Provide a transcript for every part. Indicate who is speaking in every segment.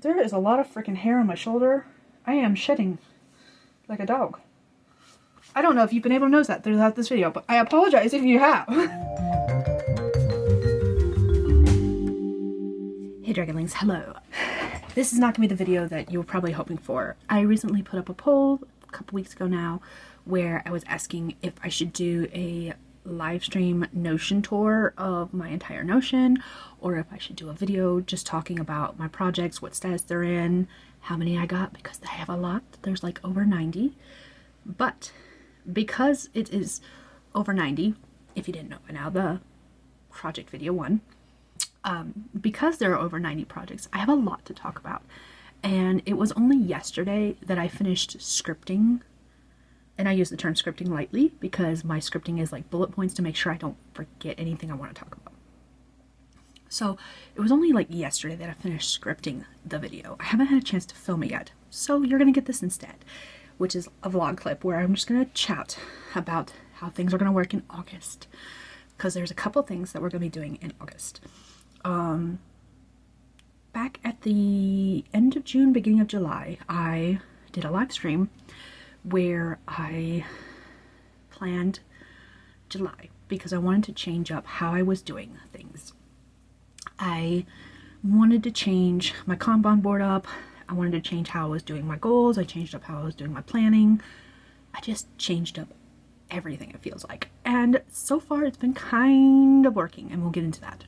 Speaker 1: There is a lot of freaking hair on my shoulder. I am shedding like a dog. I don't know if you've been able to notice that throughout this video, but I apologize if you have. Hey Dragonlings, hello. This is not going to be the video that you were probably hoping for. I recently put up a poll a couple weeks ago now where I was asking if I should do a live stream Notion tour of my entire Notion, or if I should do a video just talking about my projects, what status they're in, how many I got, because I have a lot. There's like over 90. But because it is over 90, if you didn't know by now, the project video one, because there are over 90 projects, I have a lot to talk about. And it was only yesterday that I finished scripting. And I use the term scripting lightly because my scripting is like bullet points to make sure I don't forget anything I want to talk about. So it was only like yesterday that I finished scripting the video. I haven't had a chance to film it yet. So you're going to get this instead, which is a vlog clip where I'm just going to chat about how things are going to work in August. Because there's a couple things that we're going to be doing in August. Back at the end of June, beginning of July, I did a live stream where I planned July because I wanted to change up how I was doing things. I wanted to change my Kanban board up. I wanted to change how I was doing my goals. I changed up how I was doing my planning. I just changed up everything, it feels like. And so far it's been kind of working, and we'll get into that.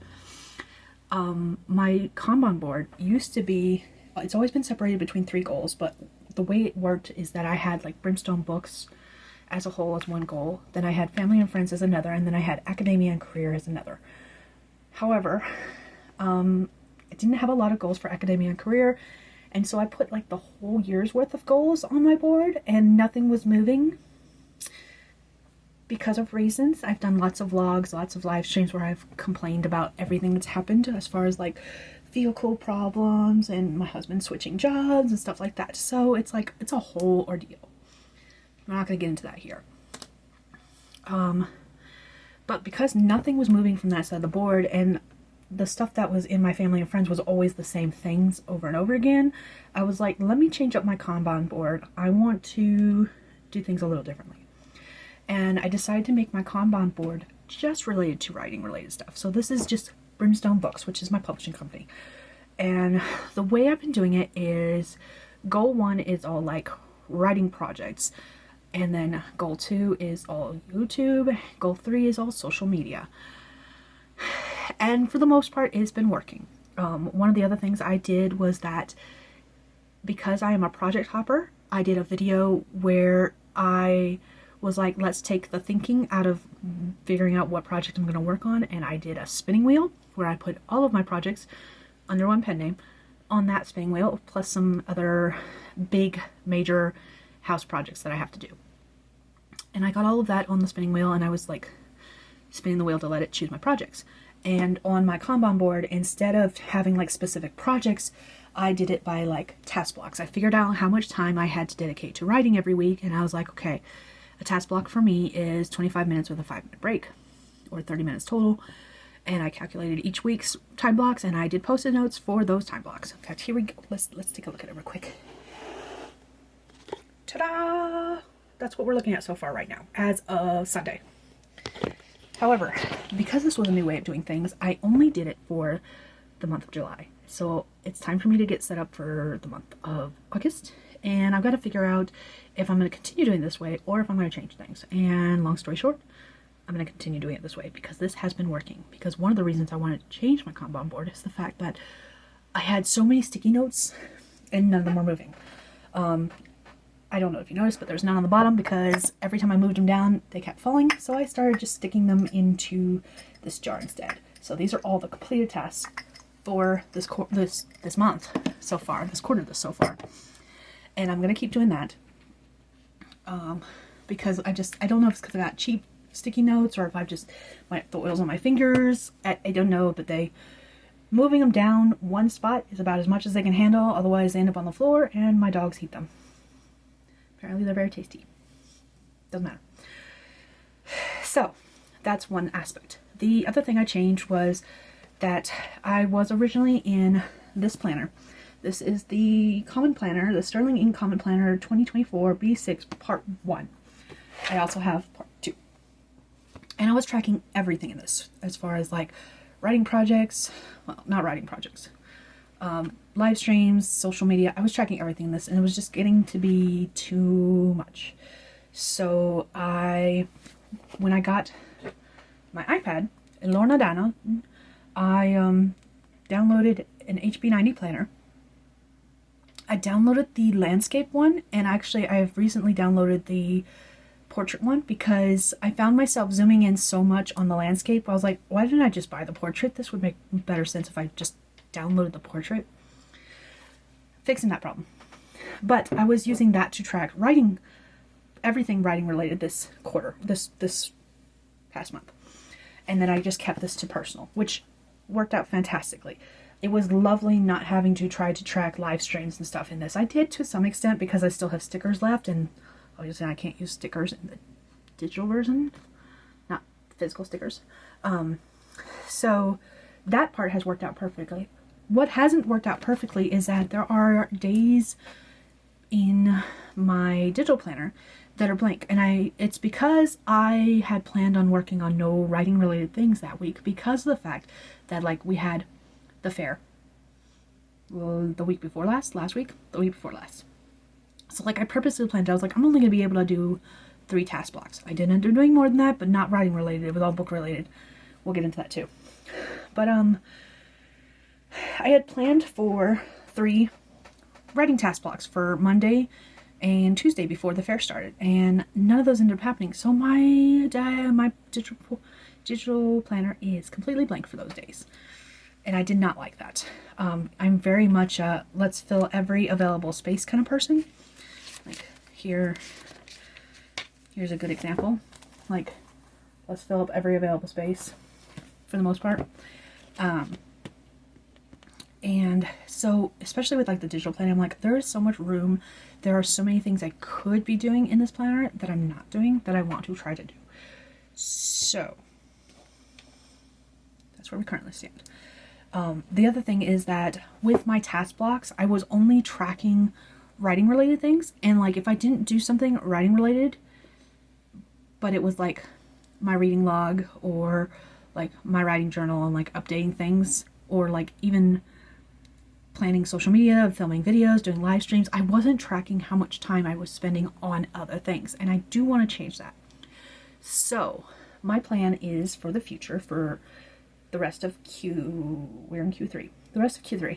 Speaker 1: My Kanban board used to be, it's always been separated between 3 goals, but the way it worked is that I had like Brimstone Books as a whole as one goal, then I had family and friends as another, and then I had academia and career as another. However, I didn't have a lot of goals for academia and career, and so I put like the whole year's worth of goals on my board and nothing was moving because of reasons. I've done lots of vlogs, lots of live streams where I've complained about everything that's happened as far as like vehicle problems and my husband switching jobs and stuff like that. So it's like, it's a whole ordeal. I'm not going to get into that here. But because nothing was moving from that side of the board, and the stuff that was in my family and friends was always the same things over and over again, I was like, let me change up my Kanban board. I want to do things a little differently. And I decided to make my Kanban board just related to writing related stuff. So this is just Brimstone Books, which is my publishing company. And the way I've been doing it is goal 1 is all like writing projects, and then goal 2 is all YouTube, goal 3 is all social media. And for the most part it's been working. One of the other things I did was that because I am a project hopper, I did a video where I was like, let's take the thinking out of figuring out what project I'm going to work on, and I did a spinning wheel where I put all of my projects under one pen name on that spinning wheel, plus some other big major house projects that I have to do. And I got all of that on the spinning wheel, and I was like spinning the wheel to let it choose my projects. And on my Kanban board, instead of having like specific projects, I did it by like task blocks. I figured out how much time I had to dedicate to writing every week, and I was like, okay, a task block for me is 25 minutes with a 5-minute break, or 30 minutes total. And I calculated each week's time blocks, and I did post-it notes for those time blocks. In fact, here we go. Let's take a look at it real quick. Ta-da! That's what we're looking at so far right now, as of Sunday. However, because this was a new way of doing things, I only did it for the month of July. So it's time for me to get set up for the month of August. And I've got to figure out if I'm going to continue doing it this way or if I'm going to change things. And long story short, I'm going to continue doing it this way because this has been working. Because one of the reasons I wanted to change my Kanban board is the fact that I had so many sticky notes and none of them were moving. I don't know if you noticed, but there's none on the bottom because every time I moved them down, they kept falling. So I started just sticking them into this jar instead. So these are all the completed tasks for this month so far, this quarter so far. And I'm going to keep doing that because I don't know if it's because I got cheap sticky notes or if I've just, the oil's on my fingers. I don't know, but moving them down one spot is about as much as they can handle. Otherwise they end up on the floor and my dogs eat them. Apparently they're very tasty. Doesn't matter. So that's one aspect. The other thing I changed was that I was originally in this planner. This is the Common Planner, the Sterling Ink Common Planner 2024 B6 Part 1. I also have Part 2. And I was tracking everything in this as far as like writing projects, well, not writing projects, live streams, social media. I was tracking everything in this, and it was just getting to be too much. So when I got my iPad, Lorna Dana, I downloaded an HB90 planner. I downloaded the landscape one, and actually I've recently downloaded the portrait one because I found myself zooming in so much on the landscape. I was like, why didn't I just buy the portrait? This would make better sense if I just downloaded the portrait. Fixing that problem. But I was using that to track writing, everything writing related this quarter, this past month. And then I just kept this to personal, which worked out fantastically. It was lovely not having to try to track live streams and stuff in this. I did to some extent because I still have stickers left, and obviously I can't use stickers in the digital version, not physical stickers. So that part has worked out perfectly. What hasn't worked out perfectly is that there are days in my digital planner that are blank, and it's because I had planned on working on no writing related things that week because of the fact that like we had the fair the week before last, the week before last. So like I purposely planned, I was like, I'm only gonna be able to do 3 task blocks. I didn't end up doing more than that, but not writing related. It was all book related. We'll get into that too. But I had planned for 3 writing task blocks for Monday and Tuesday before the fair started, and none of those ended up happening. So my digital planner is completely blank for those days, and I did not like that. I'm very much a let's fill every available space kind of person. Like here's a good example. Like let's fill up every available space for the most part. And so, especially with like the digital planner, I'm like, there is so much room. There are so many things I could be doing in this planner that I'm not doing that I want to try to do. So that's where we currently stand. The other thing is that with my task blocks, I was only tracking writing related things. And like, if I didn't do something writing related, but it was like my reading log or like my writing journal and like updating things, or like even planning social media, filming videos, doing live streams, I wasn't tracking how much time I was spending on other things, and I do want to change that. So my plan is for the future, for the rest of we're in Q3, the rest of Q3,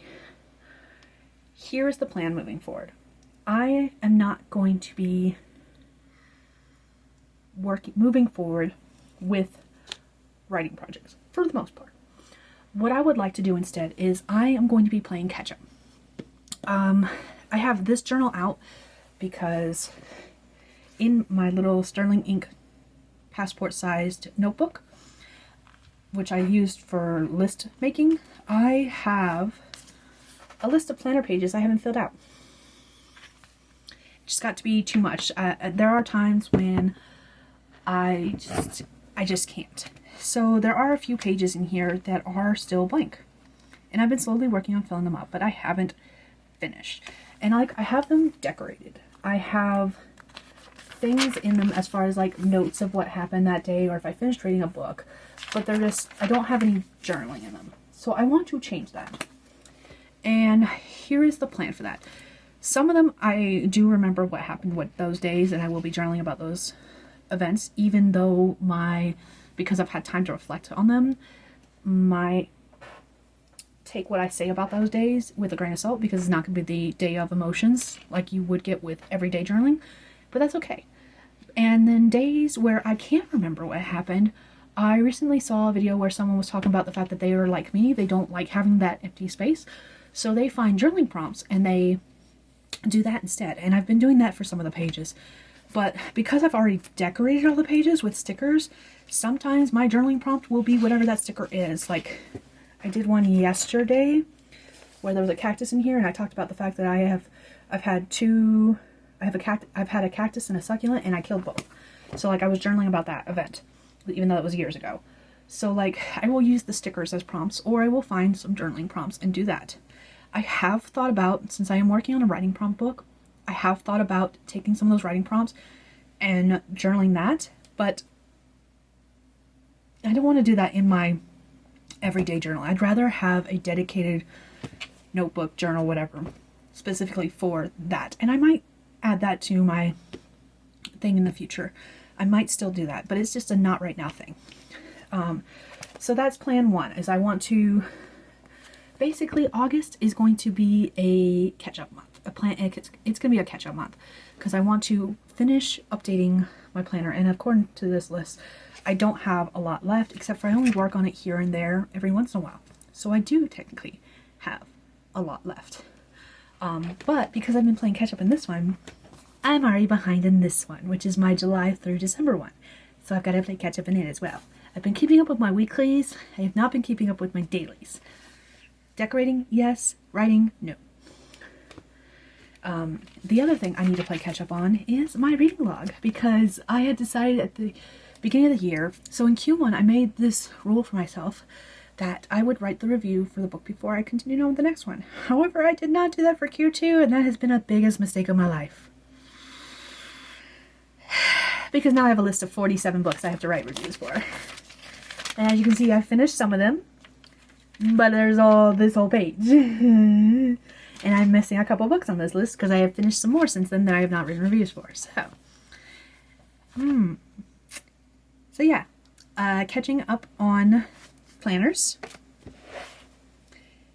Speaker 1: here's the plan moving forward. I am not going to be moving forward with writing projects for the most part. What I would like to do instead is I am going to be playing catch up. I have this journal out because in my little Sterling Ink passport sized notebook, which I used for list making, I have a list of planner pages I haven't filled out. It just got to be too much. There are times when I just can't. So there are a few pages in here that are still blank, and I've been slowly working on filling them up, but I haven't finished. And like, I have them decorated. I have things in them as far as like notes of what happened that day, or if I finished reading a book, but I don't have any journaling in them. So I want to change that. And here is the plan for that. Some of them I do remember what happened with those days, and I will be journaling about those events, even though because I've had time to reflect on them, take what I say about those days with a grain of salt, because it's not going to be the day of emotions like you would get with everyday journaling, but that's okay. And then days where I can't remember what happened, I recently saw a video where someone was talking about the fact that they are like me, they don't like having that empty space, so they find journaling prompts and they do that instead. And I've been doing that for some of the pages. But because I've already decorated all the pages with stickers, sometimes my journaling prompt will be whatever that sticker is. Like, I did one yesterday where there was a cactus in here, and I talked about the fact that I've had a cactus and a succulent, and I killed both. So like, I was journaling about that event, even though it was years ago. So like, I will use the stickers as prompts, or I will find some journaling prompts and do that. I have thought about, since I am working on a writing prompt book, I have thought about taking some of those writing prompts and journaling that, but I don't want to do that in my everyday journal. I'd rather have a dedicated notebook, journal, whatever, specifically for that. And I might add that to my thing in the future. I might still do that, but it's just a not right now thing. So that's plan one, is I want to, basically August is going to be a catch-up month. It's going to be a catch-up month because I want to finish updating my planner. And according to this list, I don't have a lot left, except for I only work on it here and there every once in a while. So I do technically have a lot left. But because I've been playing catch-up in this one, I'm already behind in this one, which is my July through December one. So I've got to play catch-up in it as well. I've been keeping up with my weeklies. I have not been keeping up with my dailies. Decorating, yes. Writing, no. The other thing I need to play catch up on is my reading log, because I had decided at the beginning of the year, so in Q1 I made this rule for myself that I would write the review for the book before I continued on with the next one. However, I did not do that for Q2, and that has been the biggest mistake of my life. Because now I have a list of 47 books I have to write reviews for. And as you can see, I finished some of them, but there's this whole page. And I'm missing a couple books on this list because I have finished some more since then that I have not written reviews for. So yeah, catching up on planners,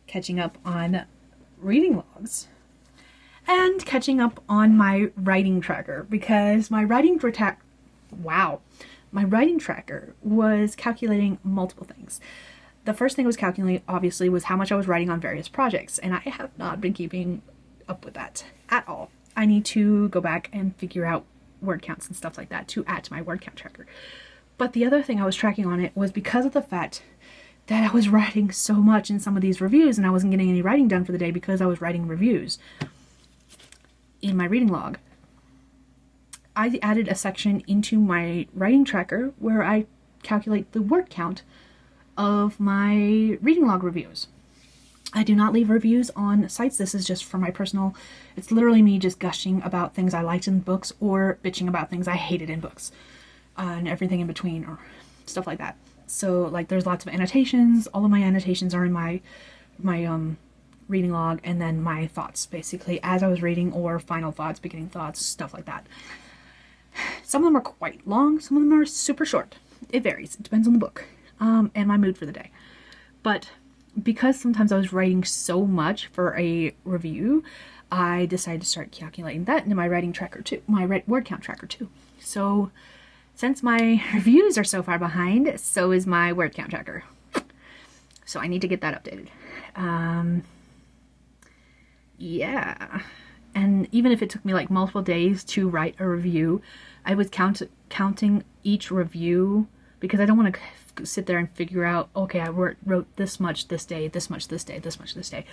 Speaker 1: catching up on reading logs, and catching up on my writing tracker, because my writing tracker was calculating multiple things. The first thing it was calculating, obviously, was how much I was writing on various projects, and I have not been keeping up with that at all. I need to go back and figure out word counts and stuff like that to add to my word count tracker. But the other thing I was tracking on it was because of the fact that I was writing so much in some of these reviews, and I wasn't getting any writing done for the day because I was writing reviews in my reading log. I added a section into my writing tracker where I calculate the word count of my reading log reviews. I do not leave reviews on sites. This is just for my personal, it's literally me just gushing about things I liked in books or bitching about things I hated in books, and everything in between or stuff like that. So like there's lots of annotations. All of my annotations are in my reading log, and then my thoughts basically as I was reading, or final thoughts, beginning thoughts, stuff like that. Some of them are quite long, some of them are super short. It varies. It depends on the book. And my mood for the day. But because sometimes I was writing so much for a review, I decided to start calculating that into my writing tracker too, my word count tracker too. So since my reviews are so far behind, so is my word count tracker. So I need to get that updated. Yeah. And even if it took me like multiple days to write a review, I was counting each review, because I don't want to sit there and figure out, okay, I wrote this much this day, this much this day, this much this day.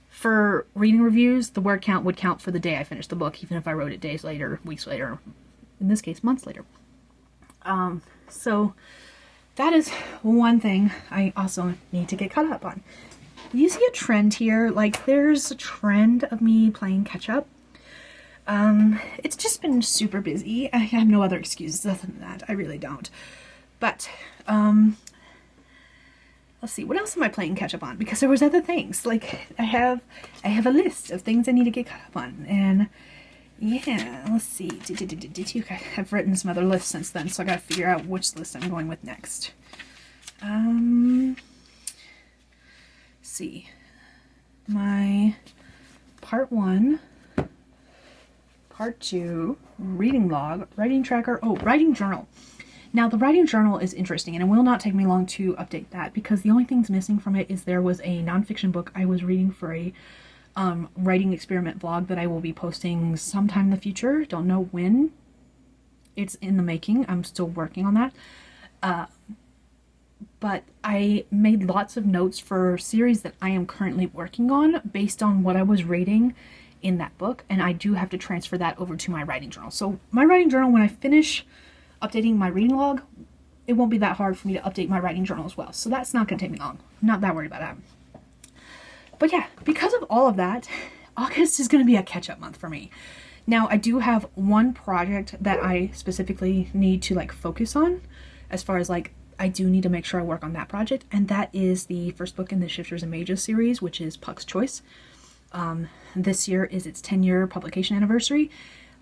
Speaker 1: For reading reviews, the word count would count for the day I finished the book, even if I wrote it days later, weeks later, in this case, months later. So that is one thing I also need to get caught up on. You see a trend here? Like, there's a trend of me playing catch up. It's just been super busy. I have no other excuses other than that. I really don't. But, let's see, what else am I playing catch up on? Because there was other things. Like, I have a list of things I need to get caught up on. And, yeah, let's see. I've written some other lists since then, so I gotta figure out which list I'm going with next. See. My part 1, part 2, reading log, writing tracker, writing journal. Now, the writing journal is interesting, and it will not take me long to update that, because the only things missing from it is there was a nonfiction book I was reading for a writing experiment vlog that I will be posting sometime in the future. Don't know when. It's in the making. I'm still working on that. But I made lots of notes for series that I am currently working on based on what I was reading in that book, and I do have to transfer that over to my writing journal. So my writing journal, when I finish updating my reading log, it won't be that hard for me to update my writing journal as well. So that's not going to take me long. I'm not that worried about that. But yeah, because of all of that, August is going to be a catch-up month for me. Now, I do have one project that I specifically need to like focus on, as far as like I do need to make sure I work on that project, and that is the first book in the Shifters and Mages series, which is Puck's Choice. This year is its 10-year publication anniversary,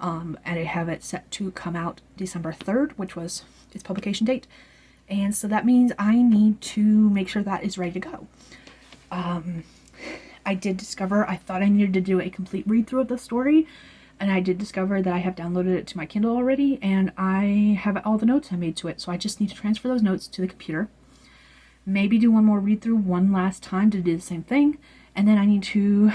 Speaker 1: and I have it set to come out December 3rd, which was its publication date. And so that means I need to make sure that is ready to go. I did discover I thought I needed to do a complete read-through of the story, and I did discover that I have downloaded it to my Kindle already, and I have all the notes I made to it, so I just need to transfer those notes to the computer. Maybe do one more read-through one last time to do the same thing, and then I need to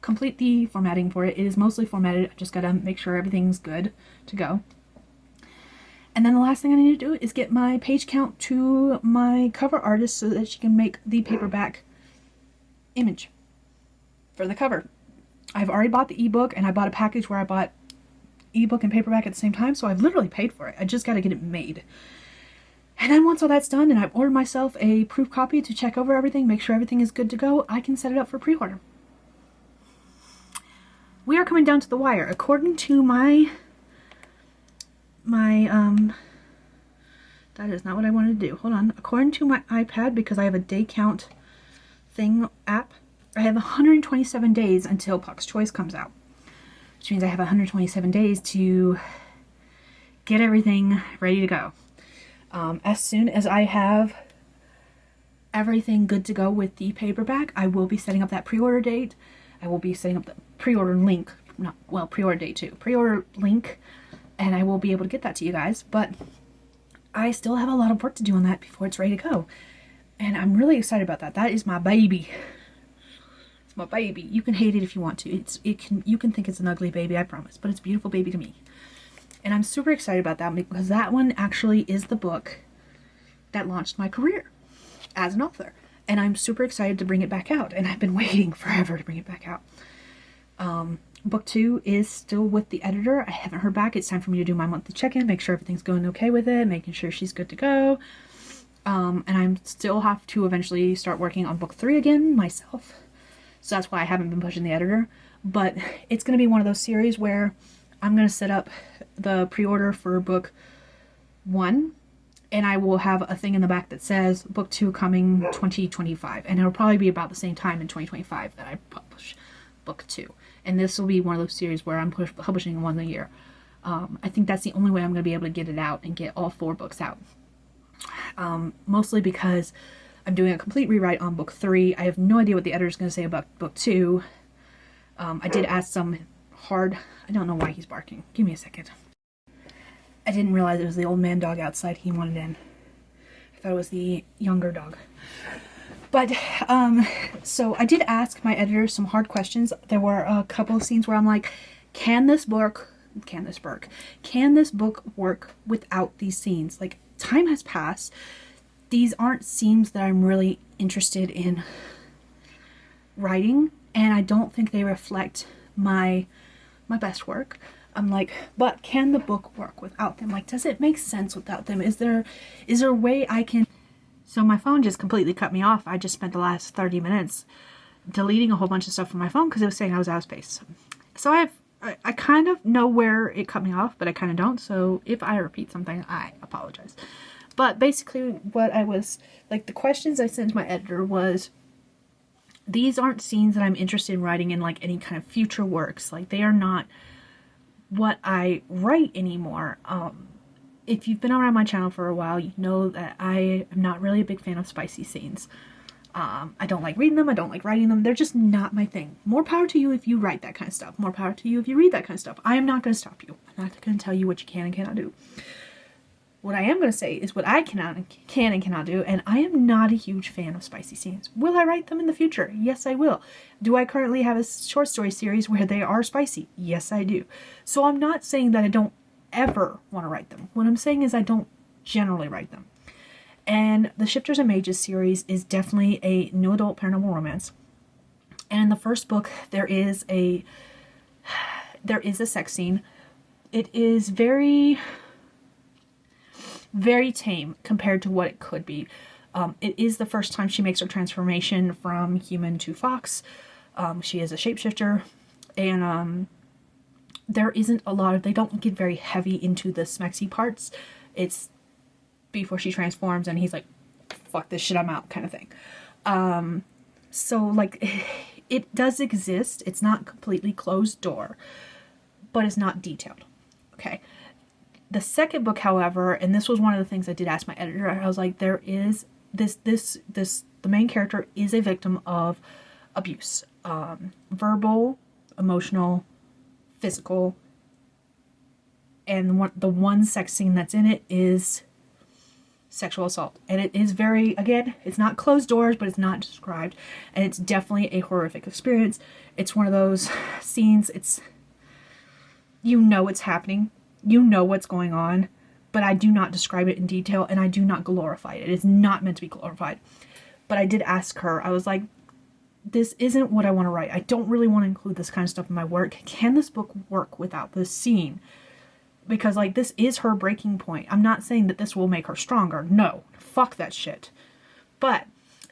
Speaker 1: complete the formatting for it. It is mostly formatted. I just gotta make sure everything's good to go. And then the last thing I need to do is get my page count to my cover artist so that she can make the paperback image for the cover. I've already bought the ebook, and I bought a package where I bought ebook and paperback at the same time, so I've literally paid for it. I just got to get it made. And then once all that's done and I've ordered myself a proof copy to check over everything, make sure everything is good to go, I can set it up for pre-order. We are coming down to the wire. According to my that is not what I wanted to do. Hold on. According to my iPad, because I have a day count thing app, I have 127 days until Puck's Choice comes out, which means I have 127 days to get everything ready to go. As soon as I have everything good to go with the paperback, I will be setting up that pre-order date. I will be setting up the pre-order link, pre-order date too, pre-order link, and I will be able to get that to you guys, but I still have a lot of work to do on that before it's ready to go, and I'm really excited about that. That is my baby. It's my baby. You can hate it if you want to. You can think it's an ugly baby, I promise, but it's a beautiful baby to me. And I'm super excited about that because that one actually is the book that launched my career as an author. And I'm super excited to bring it back out. And I've been waiting forever to bring it back out. Book 2 is still with the editor. I haven't heard back. It's time for me to do my monthly check-in, make sure everything's going okay with it, making sure she's good to go. And I still have to eventually start working on book 3 again myself. So that's why I haven't been pushing the editor. But it's going to be one of those series where I'm going to set up the pre-order for book 1, and I will have a thing in the back that says book 2 coming 2025. And it'll probably be about the same time in 2025 that I publish book 2. And this will be one of those series where I'm publishing one a year. I think that's the only way I'm going to be able to get it out and get all 4 books out. Mostly because I'm doing a complete rewrite on book 3. I have no idea what the editor's going to say about book 2. I did ask some hard... I don't know why he's barking. Give me a second. I didn't realize it was the old man dog outside. He wanted in. I thought it was the younger dog. But, so I did ask my editor some hard questions. There were a couple of scenes where I'm like, can this book work without these scenes? Like, time has passed. These aren't scenes that I'm really interested in writing, and I don't think they reflect my best work. I'm like, but can the book work without them? Like, does it make sense without them? Is there a way I can... So my phone just completely cut me off. I just spent the last 30 minutes deleting a whole bunch of stuff from my phone because it was saying I was out of space. So I kind of know where it cut me off, but I kind of don't. So if I repeat something, I apologize. But basically what I was, like, the questions I sent to my editor was, these aren't scenes that I'm interested in writing in, like, any kind of future works. Like, they are not what I write anymore. If you've been around my channel for a while, you know that I am not really a big fan of spicy scenes. I don't like reading them. I don't like writing them. They're just not my thing. More power to you if you write that kind of stuff. More power to you if you read that kind of stuff. I am not going to stop you. I'm not going to tell you what you can and cannot do. What I am going to say is what I can and cannot do, and I am not a huge fan of spicy scenes. Will I write them in the future? Yes, I will. Do I currently have a short story series where they are spicy? Yes, I do. So I'm not saying that I don't ever want to write them. What I'm saying is I don't generally write them. And the Shifters and Mages series is definitely a new adult paranormal romance. And in the first book, there is a sex scene. It is very... very tame compared to what it could be. It is the first time she makes her transformation from human to fox. She is a shapeshifter, and there isn't a lot of, they don't get very heavy into the smexy parts. It's before she transforms and he's like, fuck this shit, I'm out, kind of thing. So like, it does exist. It's not completely closed door, but it's not detailed. Okay. The second book, however, and this was one of the things I did ask my editor, I was like, there is the main character is a victim of abuse, verbal, emotional, physical, and the one sex scene that's in it is sexual assault. And it is very, again, it's not closed doors, but it's not described, and it's definitely a horrific experience. It's one of those scenes, it's, you know it's happening, you know what's going on, but I do not describe it in detail, and I do not glorify it. It is not meant to be glorified. But I did ask her, I was like, this isn't what I want to write. I don't really want to include this kind of stuff in my work. Can this book work without this scene? Because, like, this is her breaking point. I'm not saying that this will make her stronger. No. Fuck that shit. But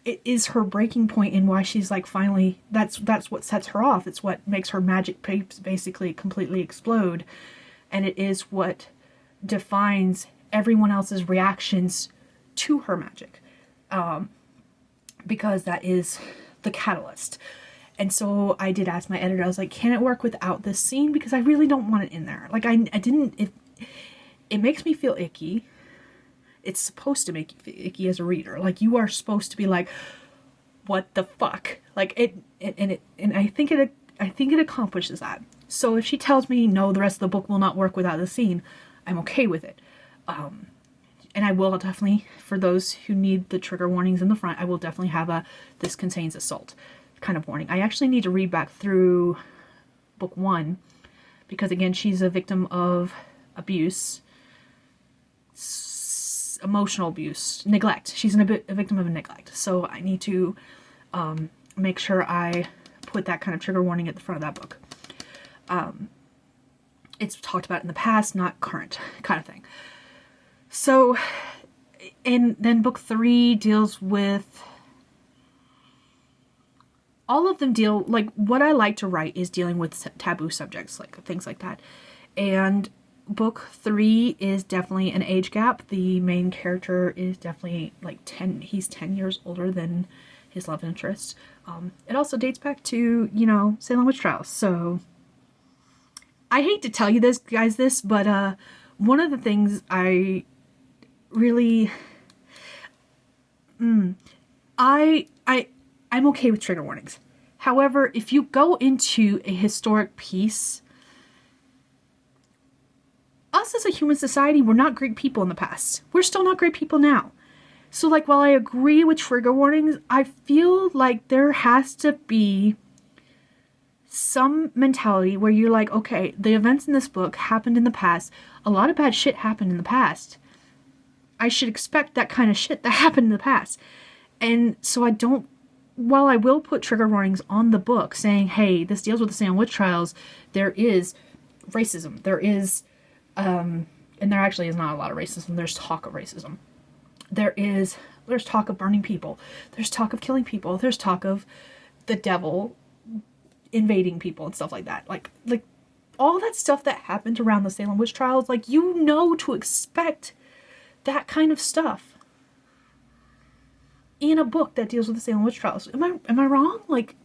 Speaker 1: it is her breaking point in why she's, like, finally, that's what sets her off. It's what makes her magic basically completely explode. And it is what defines everyone else's reactions to her magic. Because that is the catalyst. And so I did ask my editor, I was like, can it work without this scene? Because I really don't want it in there. Like, I didn't, it makes me feel icky. It's supposed to make you feel icky as a reader. Like, you are supposed to be like, what the fuck? Like, and I think it accomplishes that. So if she tells me, no, the rest of the book will not work without the scene, I'm okay with it. And I will definitely, for those who need the trigger warnings in the front, I will definitely have a, this contains assault kind of warning. I actually need to read back through book 1, because again, she's a victim of abuse, emotional abuse, neglect. She's a victim of neglect. So I need to make sure I put that kind of trigger warning at the front of that book. It's talked about in the past, not current, kind of thing. So, and then book 3 deals with, all of them deal, like, what I like to write is dealing with taboo subjects, like things like that. And book 3 is definitely an age gap. The main character is definitely like 10, he's 10 years older than his love interest. It also dates back to, you know, Salem witch trials. So I hate to tell you this, guys, but one of the things I really, I'm okay with trigger warnings. However, if you go into a historic piece, us as a human society, we're not great people in the past. We're still not great people now. So, like, while I agree with trigger warnings, I feel like there has to be some mentality where you're like, okay, the events in this book happened in the past. A lot of bad shit happened in the past. I should expect that kind of shit that happened in the past. And so I don't, while I will put trigger warnings on the book saying, hey, this deals with the Salem witch trials, there is racism. There is, and there actually is not a lot of racism. There's talk of racism. There's talk of burning people. There's talk of killing people. There's talk of the devil invading people and stuff like that. Like all that stuff that happened around the Salem witch trials, like, you know to expect that kind of stuff in a book that deals with the Salem witch trials. Am I wrong? Like,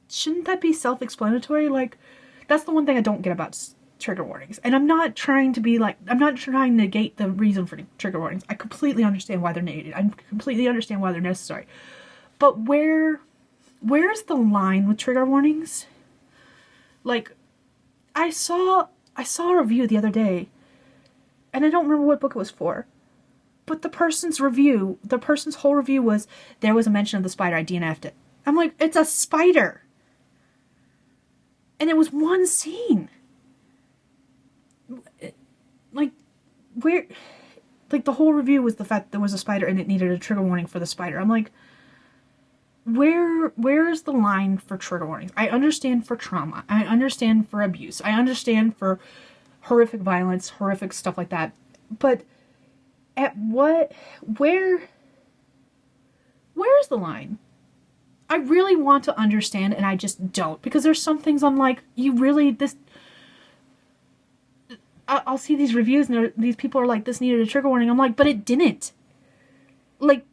Speaker 1: shouldn't that be self-explanatory? Like, that's the one thing I don't get about trigger warnings. And I'm not trying to be like, I'm not trying to negate the reason for trigger warnings. I completely understand why they're needed. I completely understand why they're necessary. But where's the line with trigger warnings? Like, I saw a review the other day, and I don't remember what book it was for, but the person's whole review was, there was a mention of the spider, I DNF'd it. I'm like, it's a spider! And it was one scene. Like, where, like, the whole review was the fact that there was a spider and it needed a trigger warning for the spider. I'm like, where's the line for trigger warnings? I understand for trauma. I understand for abuse. I understand for horrific violence, horrific stuff like that. But where's the line? I really want to understand, and I just don't, because there's some things I'm like, I'll see these reviews and these people are like, this needed a trigger warning. I'm like, but it didn't. Like,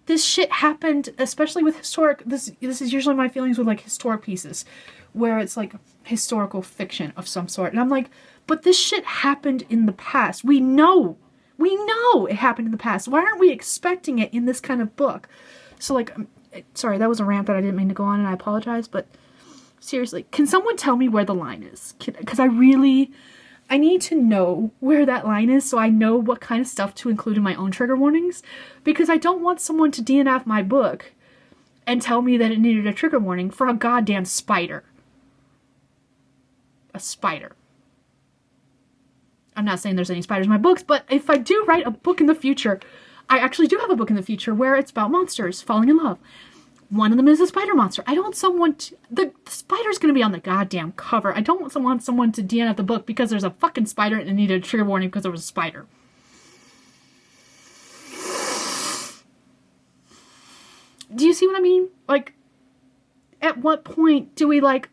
Speaker 1: this shit happened, especially with historic, this is usually my feelings with like historic pieces, where it's like historical fiction of some sort. And I'm like, but this shit happened in the past. We know it happened in the past. Why aren't we expecting it in this kind of book? So like, sorry, that was a rant that I didn't mean to go on, and I apologize, but seriously, can someone tell me where the line is? Because I need to know where that line is so I know what kind of stuff to include in my own trigger warnings, because I don't want someone to DNF my book and tell me that it needed a trigger warning for a goddamn spider. A spider. I'm not saying there's any spiders in my books, but if I do write a book in the future, I actually do have a book in the future where it's about monsters falling in love. One of them is a spider monster. I don't want someone to... The spider's going to be on the goddamn cover. I don't want someone to DNF the book because there's a fucking spider and it needed a trigger warning because there was a spider. Do you see what I mean? Like, at what point do we, like,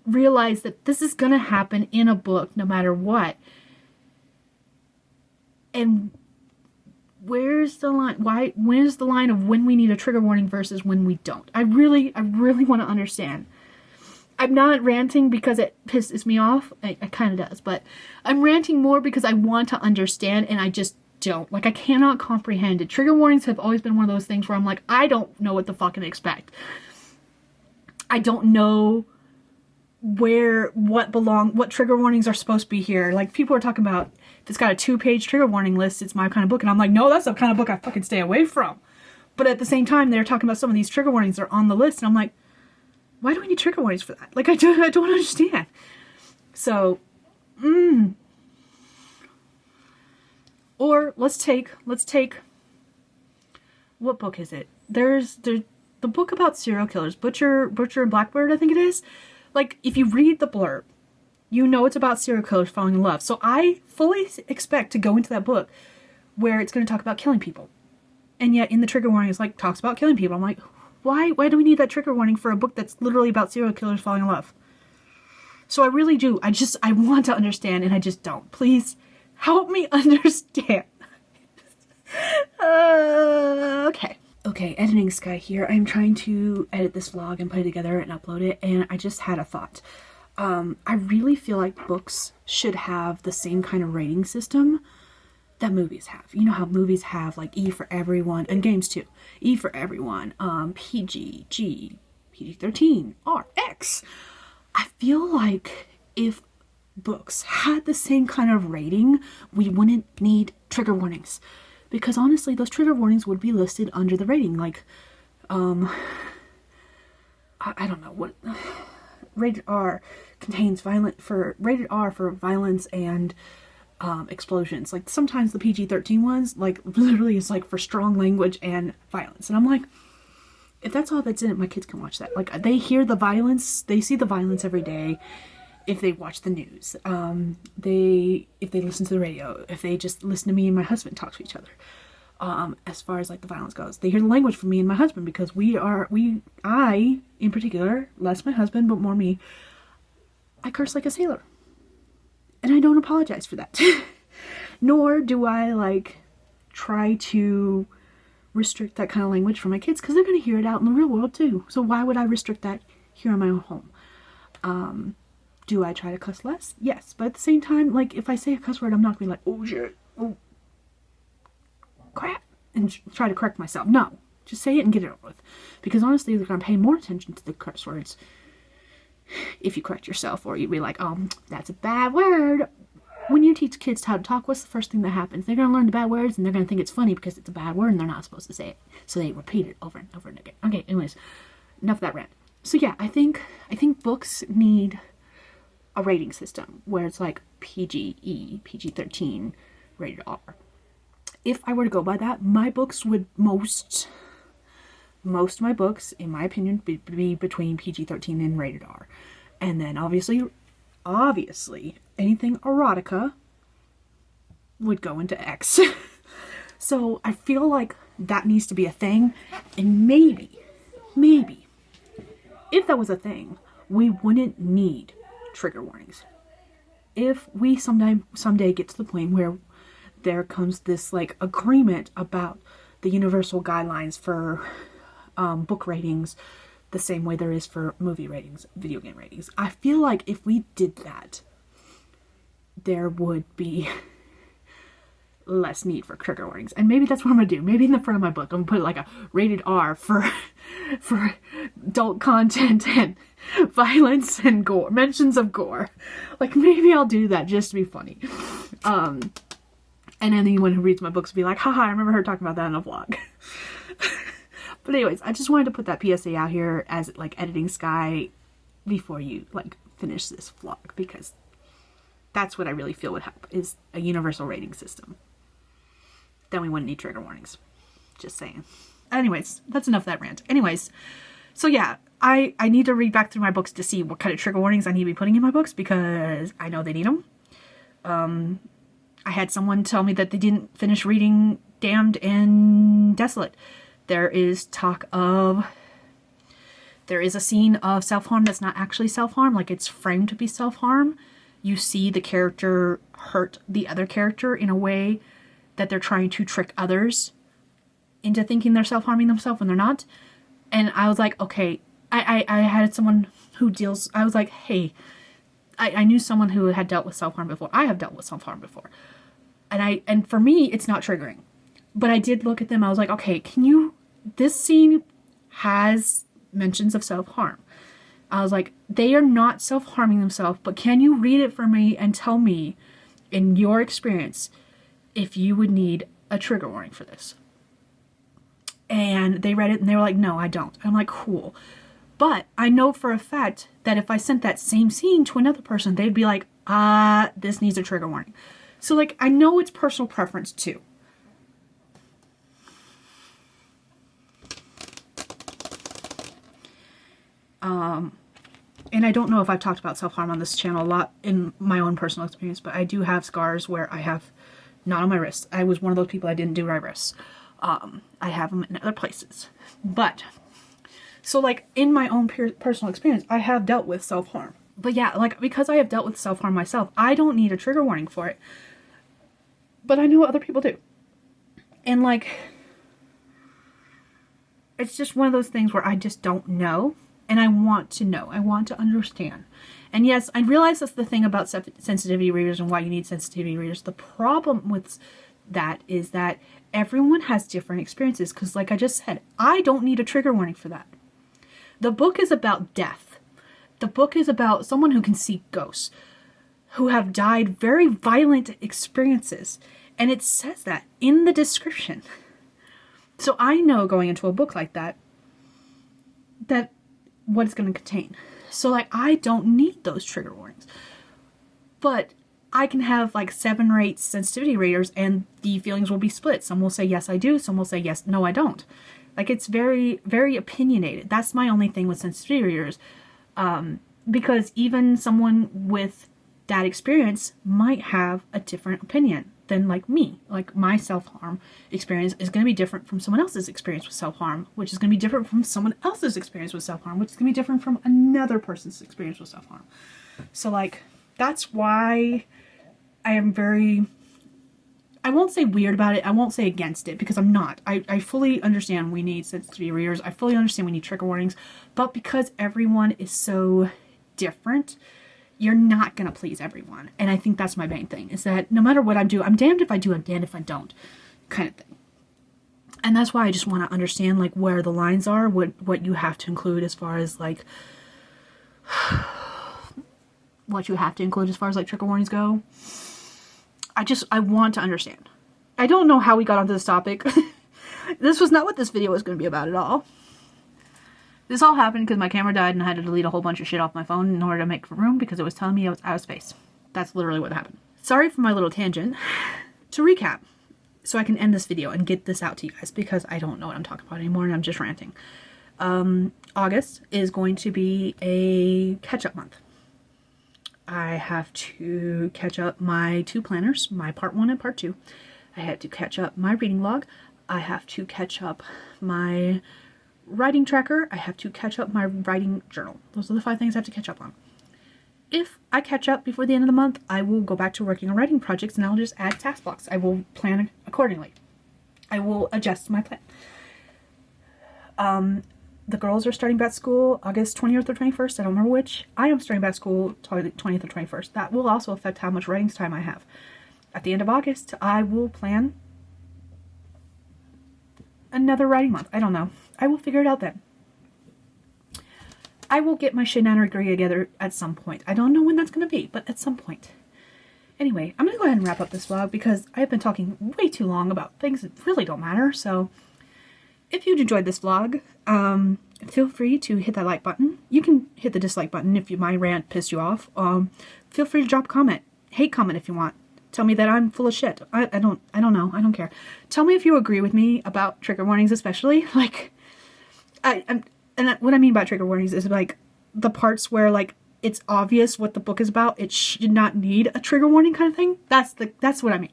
Speaker 1: realize that this is going to happen in a book no matter what? And where's the line? Where's the line of when we need a trigger warning versus when we don't? I really want to understand. I'm not ranting because it pisses me off. It kind of does, but I'm ranting more because I want to understand, and I just don't. Like, I cannot comprehend it. Trigger warnings have always been one of those things where I'm like, I don't know what to fucking expect. I don't know what trigger warnings are supposed to be here. Like, people are talking about, if it's got a 2-page trigger warning list, it's my kind of book. And I'm like, no, that's the kind of book I fucking stay away from. But at the same time, they're talking about some of these trigger warnings that are on the list. And I'm like, why do we need trigger warnings for that? Like, I don't understand. So, Or let's take, what book is it? There's the book about serial killers, Butcher and Blackbird, I think it is. Like, if you read the blurb, you know it's about serial killers falling in love. So I fully expect to go into that book where it's going to talk about killing people. And yet in the trigger warning, it's like, talks about killing people. I'm like, why do we need that trigger warning for a book that's literally about serial killers falling in love? So I really do. I want to understand, and I just don't. Please help me understand. Okay, editing Skye here. I'm trying to edit this vlog and put it together and upload it, and I just had a thought. I really feel like books should have the same kind of rating system that movies have. You know how movies have like E for everyone, and games too. E for everyone, PG, G, PG-13, R, X. I feel like if books had the same kind of rating, we wouldn't need trigger warnings. Because honestly, those trigger warnings would be listed under the rating. Like, I don't know what... Rated R contains rated R for violence and explosions. Like, sometimes the PG-13 ones, like, literally is like for strong language and violence. And I'm like, if that's all that's in it, my kids can watch that. Like, they hear the violence, they see the violence every day. If they watch the news, if they listen to the radio, if they just listen to me and my husband talk to each other, as far as like the violence goes, they hear the language from me and my husband, because I in particular, less my husband, but more me, I curse like a sailor. And I don't apologize for that. Nor do I like try to restrict that kind of language for my kids, because they're going to hear it out in the real world too. So why would I restrict that here in my own home? Do I try to cuss less? Yes. But at the same time, like, if I say a cuss word, I'm not going to be like, oh shit, oh crap, and try to correct myself. No. Just say it and get it over with. Because honestly, they're going to pay more attention to the curse words if you correct yourself, or you'd be like, oh, that's a bad word. When you teach kids how to talk, what's the first thing that happens? They're going to learn the bad words, and they're going to think it's funny because it's a bad word and they're not supposed to say it. So they repeat it over and over and again. Okay, anyways, enough of that rant. So yeah, I think books need a rating system where it's like PG-E, PG-13, rated R. If I were to go by that, my books would most of my books, in my opinion, be between PG-13 and rated R. And then obviously anything erotica would go into X. So I feel like that needs to be a thing. And maybe, if that was a thing, we wouldn't need trigger warnings. If we someday get to the point where there comes this like agreement about the universal guidelines for book ratings, the same way there is for movie ratings, video game ratings, I feel like if we did that, there would be less need for trigger warnings. And maybe that's what I'm gonna do. Maybe in the front of my book I'm gonna put like a rated R for adult content and violence and gore, mentions of gore. Like maybe I'll do that just to be funny. And anyone who reads my books will be like, haha, I remember her talking about that in a vlog. But anyways, I just wanted to put that PSA out here as like editing Skye before you like finish this vlog, because that's what I really feel would help, is a universal rating system. Then we wouldn't need trigger warnings. Just saying. Anyways, that's enough of that rant. Anyways, so yeah, I need to read back through my books to see what kind of trigger warnings I need to be putting in my books, because I know they need them. I had someone tell me that they didn't finish reading Damned and Desolate. There is a scene of self-harm that's not actually self-harm, like it's framed to be self-harm. You see the character hurt the other character in a way that they're trying to trick others into thinking they're self-harming themselves when they're not. And I was like, okay, I had someone who deals, I was like, hey, I knew someone who had dealt with self-harm before. I have dealt with self-harm before. And for me, it's not triggering. But I did look at them, I was like, okay, this scene has mentions of self-harm. I was like, they are not self-harming themselves, but can you read it for me and tell me, in your experience, if you would need a trigger warning for this? And they read it and they were like, no, I don't. I'm like, cool. But I know for a fact that if I sent that same scene to another person, they'd be like, this needs a trigger warning. So like, I know it's personal preference too. And I don't know if I've talked about self-harm on this channel a lot in my own personal experience, but I do have scars where I have, not on my wrists. I was one of those people, I didn't do my wrists. I have them in other places. But, so like in my own personal experience, I have dealt with self-harm. But yeah, like because I have dealt with self-harm myself, I don't need a trigger warning for it. But I know other people do. And like, it's just one of those things where I just don't know. And I want to know. I want to understand. And yes, I realize that's the thing about sensitivity readers and why you need sensitivity readers. The problem with that is that everyone has different experiences. Because like I just said, I don't need a trigger warning for that. The book is about death. The book is about someone who can see ghosts, who have died very violent experiences. And it says that in the description. So I know going into a book like that what it's going to contain. So like I don't need those trigger warnings. But I can have like 7 or 8 sensitivity readers and the feelings will be split. Some will say yes I do, some will say yes no I don't. Like it's very, very opinionated. That's my only thing with sensitivity readers. Because even someone with that experience might have a different opinion than like me. Like my self-harm experience is going to be different from someone else's experience with self-harm, which is going to be different from someone else's experience with self-harm, which is going to be different from another person's experience with self-harm. So like, that's why I am very, I won't say weird about it. I won't say against it, because I'm not. I fully understand we need sensitivity readers. I fully understand we need trigger warnings, but because everyone is so different, you're not going to please everyone. And I think that's my main thing, is that no matter what I do, I'm damned if I do, I'm damned if I don't, kind of thing. And that's why I just want to understand like where the lines are, what you have to include as far as like, what you have to include as far as like trigger warnings go. I want to understand. I don't know how we got onto this topic. This was not what this video was going to be about at all. This all happened because my camera died and I had to delete a whole bunch of shit off my phone in order to make room because it was telling me I was out of space. That's literally what happened. Sorry for my little tangent. To recap, so I can end this video and get this out to you guys because I don't know what I'm talking about anymore and I'm just ranting. August is going to be a catch-up month. I have to catch up my 2 planners, my part 1 and part 2. I I had to catch up my reading log. I have to catch up my writing tracker. I have to catch up my writing journal. Those are the 5 things I have to catch up on. If I catch up before the end of the month, I will go back to working on writing projects and I'll just add task blocks. I will plan accordingly. I will adjust my plan. The girls are starting back school August 20th or 21st. I don't remember which. I am starting back school 20th or 21st. That will also affect how much writing time I have. At the end of August, I will plan another writing month. I don't know. I will figure it out then. I will get my shenanigery together at some point. I don't know when that's going to be, but at some point. Anyway, I'm going to go ahead and wrap up this vlog because I have been talking way too long about things that really don't matter. So if you enjoyed this vlog, feel free to hit that like button. You can hit the dislike button if my rant pissed you off. Feel free to drop a comment. Hate comment if you want. Tell me that I'm full of shit. I don't know. I don't care. Tell me if you agree with me about trigger warnings, especially. Like, and what I mean by trigger warnings is like the parts where like it's obvious what the book is about. It should not need a trigger warning kind of thing. That's what I mean.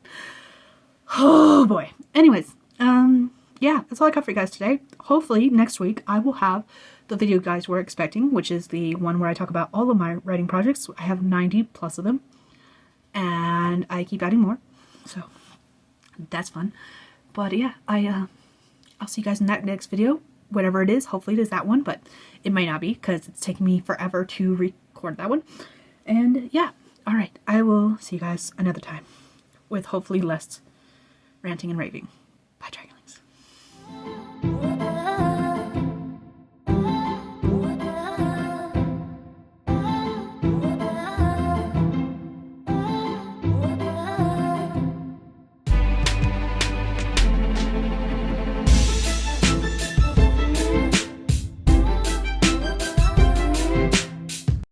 Speaker 1: Oh boy. Anyways, yeah, that's all I got for you guys today. Hopefully next week I will have the video you guys were expecting, which is the one where I talk about all of my writing projects. I have 90 plus of them. And I keep adding more, so that's fun. But yeah, I'll see you guys in that next video, whatever it is. Hopefully it is that one, but it might not be because it's taking me forever to record that one. And yeah, all right, I will see you guys another time with hopefully less ranting and raving.